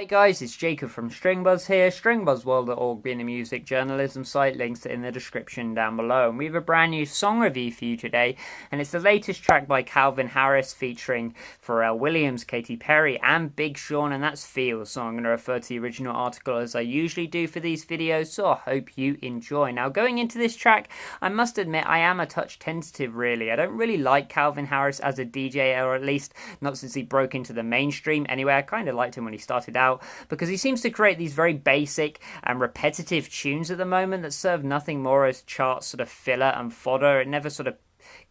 Guys, it's Jacob from StringBuzz here, stringbuzzworld.org being a music journalism site, links in the description down below. And we have a brand new song review for you today, and it's the latest track by Calvin Harris featuring Pharrell Williams, Katy Perry and Big Sean, and that's Feel. So I'm going to refer to the original article as I usually do for these videos, so I hope you enjoy. Now, going into this track, I must admit I am a touch tentative really. I don't really like Calvin Harris as a DJ, or at least not since he broke into the mainstream. Anyway, I kind of liked him when he started out, because he seems to create these very basic and repetitive tunes at the moment that serve nothing more as chart sort of filler and fodder. It never sort of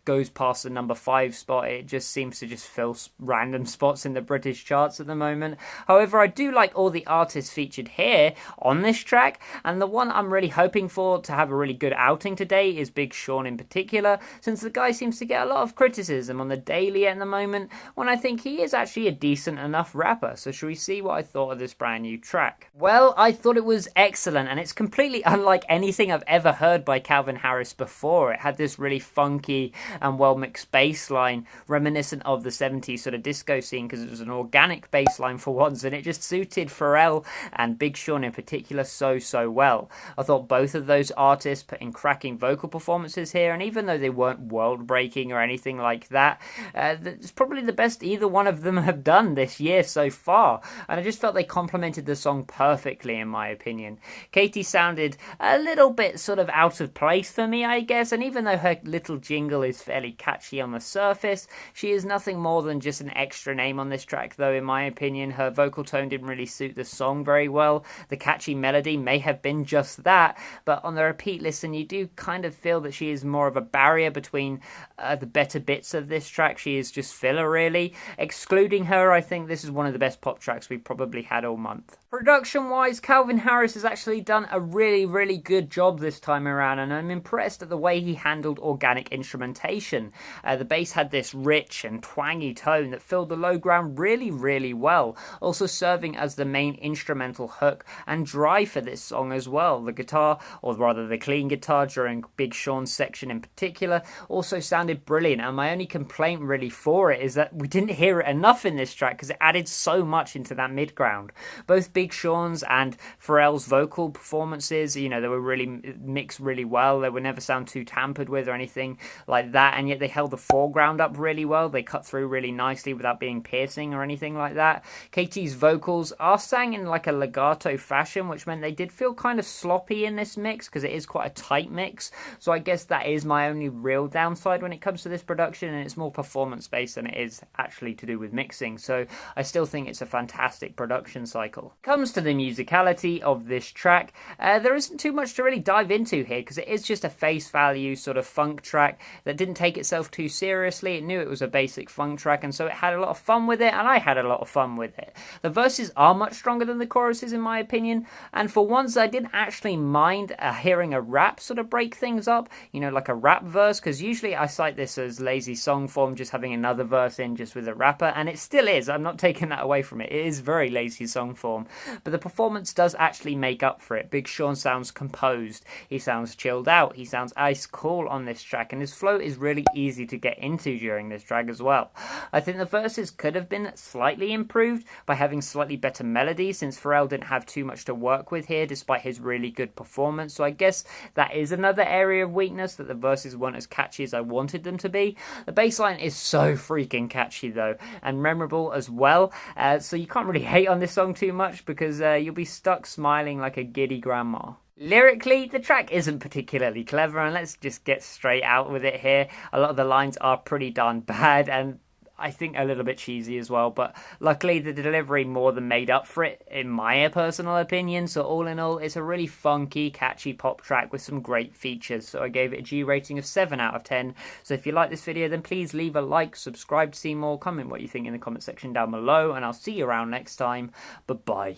goes past the number 5 spot. It just seems to just fill random spots in the British charts at the moment. However, I do like all the artists featured here on this track, and the one I'm really hoping for to have a really good outing today is Big Sean in particular, since the guy seems to get a lot of criticism on the daily at the moment, when I think he is actually a decent enough rapper. So shall we see what I thought of this brand new track? Well, I thought it was excellent, and it's completely unlike anything I've ever heard by Calvin Harris before. It had this really funky and well-mixed bass line reminiscent of the 70s sort of disco scene, because it was an organic bass line for once, and it just suited Pharrell and Big Sean in particular so well. I thought both of those artists put in cracking vocal performances here, and even though they weren't world-breaking or anything like that, it's probably the best either one of them have done this year so far, and I just felt they complemented the song perfectly in my opinion. Katy sounded a little bit sort of out of place for me, I guess, and even though her little jingle is fairly catchy on the surface, she is nothing more than just an extra name on this track, though in my opinion her vocal tone didn't really suit the song very well. The catchy melody may have been just that, but on the repeat listen you do kind of feel that she is more of a barrier between the better bits of this track. She is just filler really. Excluding her, I think this is one of the best pop tracks we've probably had all month. Production wise, Calvin Harris has actually done a really good job this time around, and I'm impressed at the way he handled organic instrumentation. The bass had this rich and twangy tone that filled the low ground really well, also serving as the main instrumental hook and drive for this song as well. The guitar, or rather the clean guitar during Big Sean's section in particular, also sounded brilliant, and my only complaint really for it is that we didn't hear it enough in this track because it added so much into that mid ground. Both Big Sean's and Pharrell's vocal performances, you know, they were really mixed really well. They would never sound too tampered with or anything like that, and yet they held the foreground up really well. They cut through really nicely without being piercing or anything like that. Katy's vocals are sang in like a legato fashion, which meant they did feel kind of sloppy in this mix because it is quite a tight mix. So I guess that is my only real downside when it comes to this production, and it's more performance based than it is actually to do with mixing. So I still think it's a fantastic production cycle. Comes to the musicality of this track, there isn't too much to really dive into here because it is just a face value sort of funk track that didn't take itself too seriously. It knew it was a basic funk track, and so it had a lot of fun with it, and I had a lot of fun with it. The verses are much stronger than the choruses in my opinion, and for once I didn't actually mind hearing a rap sort of break things up, you know, like a rap verse, because usually I cite this as lazy song form, just having another verse in just with a rapper, and it still is. I'm not taking that away from it. It is very lazy song form, but the performance does actually make up for it. Big Sean sounds composed, he sounds chilled out, he sounds ice cool on this track, and his flow is really easy to get into during this track as well. I think the verses could have been slightly improved by having slightly better melody, since Pharrell didn't have too much to work with here despite his really good performance. So I guess that is another area of weakness, that the verses weren't as catchy as I wanted them to be. The bass line is so freaking catchy though, and memorable as well, so you can't really hate on this song too much, because you'll be stuck smiling like a giddy grandma. Lyrically, the track isn't particularly clever, and let's just get straight out with it here. A lot of the lines are pretty darn bad, and I think a little bit cheesy as well, but luckily the delivery more than made up for it in my personal opinion. So all in all, it's a really funky, catchy pop track with some great features. So I gave it a G rating of 7 out of 10. So if you like this video, then please leave a like, subscribe to see more, comment what you think in the comment section down below, and I'll see you around next time. Bye-bye.